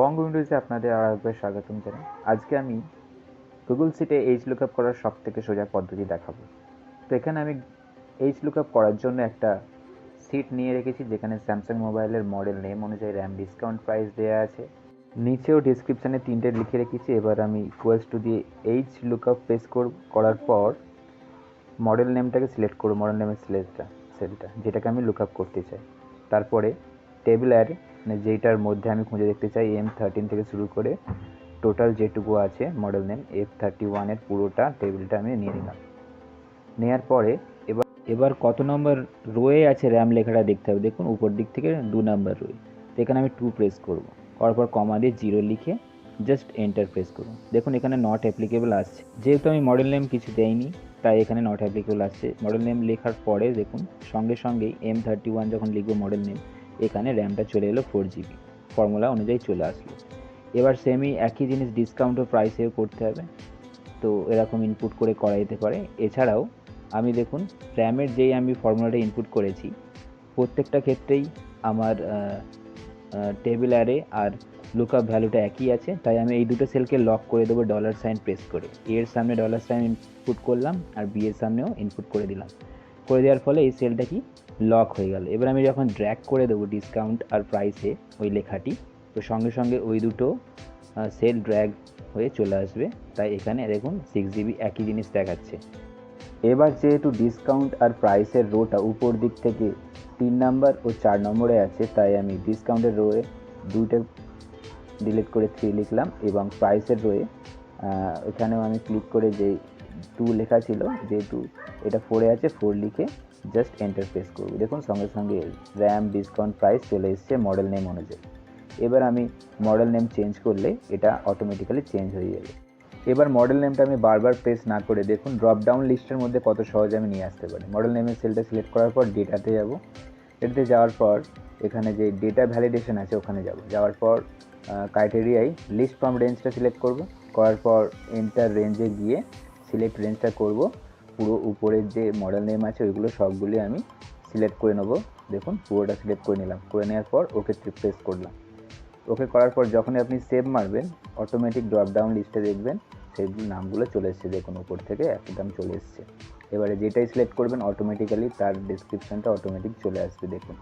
বং উইন্ডোজে আপনাদের আরেকবার স্বাগতম জানাই। আজকে আমি গুগল সিটে HLookup করার সবথেকে সোজা পদ্ধতি দেখাবো। তো এখানে আমি HLookup করার জন্য একটা সিট নিয়ে রেখেছি, যেখানে স্যামসাং মোবাইলের মডেল নেম অনুযায়ী র্যাম ডিসকাউন্ট প্রাইস দেওয়া আছে। নিচেও ডিসক্রিপশানে 3টে লিখে রেখেছি। এবার আমি ইকুয়ালস টু দিয়ে HLookup প্রেস করার পর মডেল নেমটাকে সিলেক্ট করব, মডেল নেমের সেলটা যেটাকে আমি লুকআপ করতে চাই। তারপরে টেবিল অ্যারে, মানে যেটার মধ্যে আমি খুঁজে দেখতে চাই M13 থেকে শুরু করে টোটাল যেটুকু আছে মডেল নেম F31 পুরোটা টেবিলটা আমি নিয়ে নিলাম। নেওয়ার পরে এবার কত নম্বর রোয়ে আছে র্যাম লেখাটা দেখতে হবে। দেখুন উপর দিক থেকে 2 নম্বর রোয়ে, তো এখানে আমি 2 প্রেস করব। করার পর কমা দিয়ে 0 লিখে জাস্ট এন্টার প্রেস করুন। দেখুন এখানে নট অ্যাপ্লিকেবল আসছে, যেহেতু আমি মডেল নেম কিছু দেইনি তাই এখানে নট অ্যাপ্লিকেবল আসছে। মডেল নেম লেখার পরে দেখুন সঙ্গে সঙ্গেই M31 যখন লিখবো মডেল নেম, এখানে র্যামটা চলে এলো 4GB, ফর্মুলা অনুযায়ী চলে আসলো। এবার সেমই একই জিনিস ডিসকাউন্ট ও প্রাইসেও করতে হবে, তো এরকম ইনপুট করে করা যেতে পারে। এছাড়াও আমি দেখুন র্যামের যেই আমি ফর্মুলাটা ইনপুট করেছি প্রত্যেকটা ক্ষেত্রেই আমার টেবিল অ্যারে আর লুকআপ ভ্যালুটা একই আছে, তাই আমি এই দুটো সেলকে লক করে দেবো $সাইন প্রেস করে। এর সামনে $সাইন ইনপুট করলাম আর বি এর সামনেও ইনপুট করে দিলাম। করে দেওয়ার ফলে এই সেলটা কি লক হয়ে গেল। এবার আমি যখন ড্র্যাগ করে দেবো ডিসকাউন্ট আর প্রাইসে ওই লেখাটি, তো সঙ্গে সঙ্গে ওই দুটো সেল ড্র্যাগ হয়ে চলে আসবে। তাই এখানে দেখুন 6GB একই জিনিস দেখাচ্ছে। এবার যেহেতু ডিসকাউন্ট আর প্রাইসের রোটা উপর দিক থেকে 3 নাম্বার ও 4 নম্বরে আছে, তাই আমি ডিসকাউন্টের রোয়ে 2টা ডিলিট করে 3 লিখলাম এবং প্রাইসের রোয়ে এখানেও আমি ক্লিক করে যে 2 লেখা ছিল, যেহেতু এটা 4-এ আছে 4 লিখে জাস্ট এন্টার প্রেস করব। দেখুন সঙ্গে সঙ্গে র্যাম ডিসকাউন্ট প্রাইস চলে এসছে মডেল নেম অনুযায়ী। এবার আমি মডেল নেম চেঞ্জ করলে এটা অটোমেটিক্যালি চেঞ্জ হয়ে যাবে। এবার মডেল নেমটা আমি বারবার প্রেস না করে দেখুন ড্রপ ডাউন লিস্টের মধ্যে কত সহজে আমি নিয়ে আসতে পারি। মডেল নেমের সেলটা সিলেক্ট করার পর ডেটাতে যাব। ডেটাতে যাওয়ার পর এখানে যে ডেটা ভ্যালিডেশন আছে ওখানে যাওয়ার পর ক্রাইটেরিয়ায় লিস্ট ফ্রম রেঞ্জটা সিলেক্ট করব। করার পর এন্টার রেঞ্জে গিয়ে সিলেক্ট রেঞ্জটা করব। পুরো উপরের যে মডেল নেম আছে ওইগুলো সবগুলি আমি সিলেক্ট করে নেব। দেখুন পুরোটা সিলেক্ট করে নিলাম। করে নেওয়ার পর ওকে প্রেস করলাম। ওকে করার পর যখনই আপনি সেভ মারবেন অটোমেটিক ড্রপ ডাউন লিস্টে দেখবেন সেই নামগুলো চলে এসছে। দেখুন উপর থেকে একদম চলে এসছে। এবারে যেটাই সিলেক্ট করবেন অটোমেটিক্যালি তার ডেসক্রিপশনটা অটোমেটিক চলে আসবে। দেখুন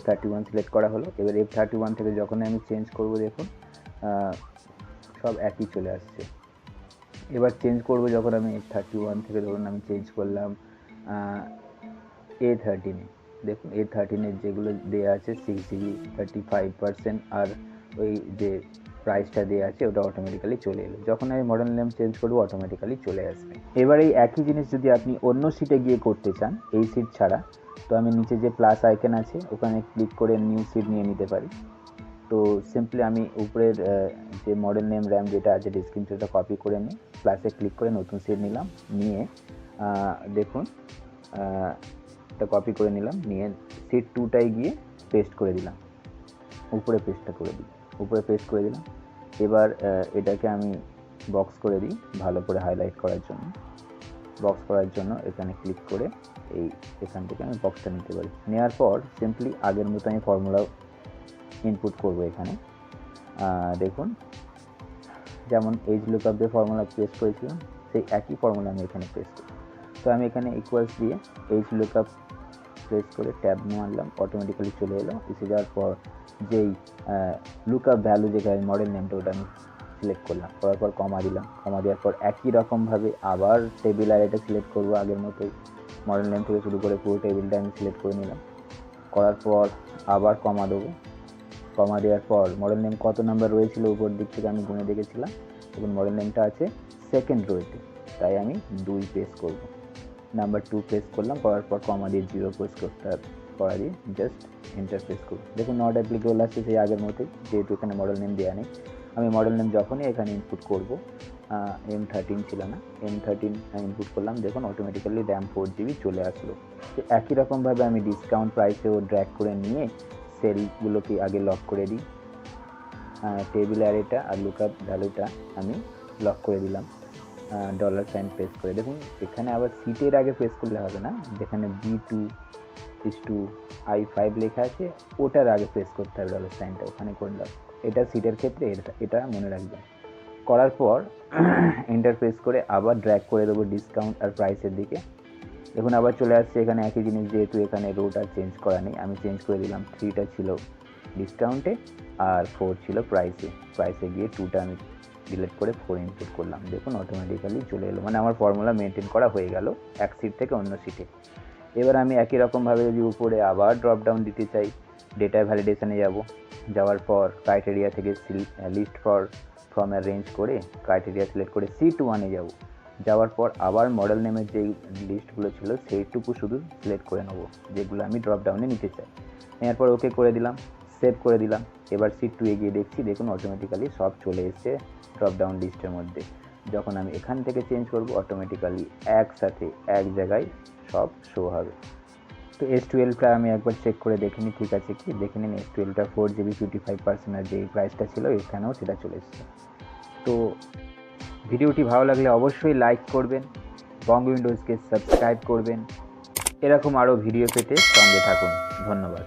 F31 সিলেক্ট করা হলো। এবার F31 থেকে যখন আমি চেঞ্জ করব দেখুন সব একই চলে আসছে। এবার চেঞ্জ করব যখন আমি F31 থেকে ধরুন আমি চেঞ্জ করলাম A13, দেখুন A13 যেগুলো দেওয়া আছে 6GB 35% আর ওই যে প্রাইসটা দেওয়া আছে ওটা অটোমেটিক্যালি চলে এলো। যখন আমি মডেল নেম চেঞ্জ করবো অটোমেটিক্যালি চলে আসবে। এবার এই একই জিনিস যদি আপনি অন্য সিটে গিয়ে করতে চান এই সিট ছাড়া, তো আমি নিচে যে প্লাস আইকন আছে ওখানে ক্লিক করে নিউ সিট নিয়ে নিতে পারি। তো সিম্পলি আমি উপরের যে মডেল নেম র্যাম যেটা আছে ডিসক্রিপশনটা কপি করে নিই, প্লাসে ক্লিক করে নতুন সিট নিলাম। নিয়ে দেখুন এটা কপি করে নিলাম, নিয়ে সিট 2টায় গিয়ে পেস্ট করে দিলাম। উপরে পেস্ট করে দিলাম। এবার এটাকে আমি বক্স করে দিই ভালো করে হাইলাইট করার জন্য। বক্স করার জন্য এখানে ক্লিক করে এখান থেকে আমি বক্সটা নিতে পারি। নেওয়ার পর সিম্পলি আগের মতো আমি ফর্মুলা ইনপুট করব। এখানে দেখুন যেমন HLookup দিয়ে ফর্মুলা প্রেস করেছিলাম সেই একই ফর্মুলা আমি এখানে প্রেস করি। তো আমি এখানে ইকুয়ালস দিয়ে HLookup প্রেস করে ট্যাব মারলাম, অটোমেটিক্যালি চলে এলো। এসে যাওয়ার পর যেই লুকআপ ভ্যালু যেখানে মডেল নেমটা ওটা আমি সিলেক্ট করলাম। করার পর কমা দিলাম। কমা দেওয়ার পর একই রকমভাবে আবার টেবিল অ্যারেটা সিলেক্ট করবো আগের মতোই। মডেল নেম থেকে শুরু করে পুরো টেবিলটা আমি সিলেক্ট করে নিলাম। করার পর আবার কমা দেবো। কমা দেওয়ার পর মডেল নেম কত নাম্বার রয়েছিল উপর দিক থেকে আমি গুনে দেখেছিলাম। এবং মডেল নেমটা আছে সেকেন্ড রোতে, তাই আমি 2 প্রেস করব। নাম্বার 2 প্রেস করলাম। করার পর কমা দিয়ে 0 প্রেস করা দিয়ে জাস্ট এন্টার প্রেস করব। দেখুন নট অ্যাপ্লিকেবল আসছে সেই আগের মতোই, যেহেতু এখানে মডেল নেম দেওয়া নেই। আমি মডেল নেম যখনই এখানে ইনপুট করব M13 ছিল না, M13 ইনপুট করলাম। দেখুন অটোমেটিক্যালি র্যাম 4GB চলে আসলো। তো একই রকমভাবে আমি ডিসকাউন্ট প্রাইসেও ড্র্যাগ করে নিয়ে সেলগুলোকে আগে লক করে দিই। টেবিল অ্যারেটা আর লুকআপ ভ্যালুটা আমি লক করে দিলাম $সাইন প্রেস করে। দেখুন এখানে আবার সিটের আগে প্রেস করলে হবে না, যেখানে B2:I5 লেখা আছে ওটার আগে প্রেস করতে হবে $সাইনটা, ওখানে করলাম এটা সিটের ক্ষেত্রে এটা মনে রাখবেন। করার পর এন্টার প্রেস করে আবার ড্র্যাগ করে দেবো ডিসকাউন্ট আর প্রাইসের দিকে। দেখুন আবার চলে আসছে এখানে একই জিনিস, যেহেতু এখানে রোটা চেঞ্জ করা নেই আমি চেঞ্জ করে দিলাম। 3টা ছিল ডিসকাউন্টে আর 4 ছিল প্রাইসে গিয়ে 2টা আমি ডিলিট করে 4 ইনপুট করলাম। দেখুন অটোমেটিক্যালি চলে এলো, মানে আমার ফর্মুলা মেনটেন করা হয়ে গেল এক সিট থেকে অন্য সিটে। এবার আমি একই রকমভাবে যদি উপরে আবার ড্রপ ডাউন দিতে চাই, ডেটা ভ্যালিডেশনে যাওয়ার পর ক্রাইটেরিয়া থেকে লিস্ট ফ্রম এ রেঞ্জ করে ক্রাইটেরিয়া সিলেক্ট করে C1-এ যাওয়ার পর আবার মডেল নেমের যেই লিস্টগুলো ছিল সেইটুকু শুধু সিলেক্ট করে নেবো, যেগুলো আমি ড্রপ ডাউনে নিতে চাই। নেওয়ার পর ওকে করে দিলাম, সেভ করে দিলাম। এবার C2-এ গিয়ে দেখছি, দেখুন অটোমেটিক্যালি সব চলে এসছে ড্রপ ডাউন লিস্টের মধ্যে। যখন আমি এখান থেকে চেঞ্জ করব অটোমেটিক্যালি একসাথে এক জায়গায় সব শো হবে। তো S12টা আমি একবার চেক করে দেখে নিই ঠিক আছে কি। দেখে নিন S12টা 4GB 55% যেই প্রাইসটা ছিল এখানেও সেটা চলে এসছে। তো ভিডিওটি ভালো লাগলে অবশ্যই লাইক করবেন, বং উইন্ডোজকে সাবস্ক্রাইব করবেন। এরকম আরও ভিডিও পেতে সঙ্গে থাকুন। ধন্যবাদ।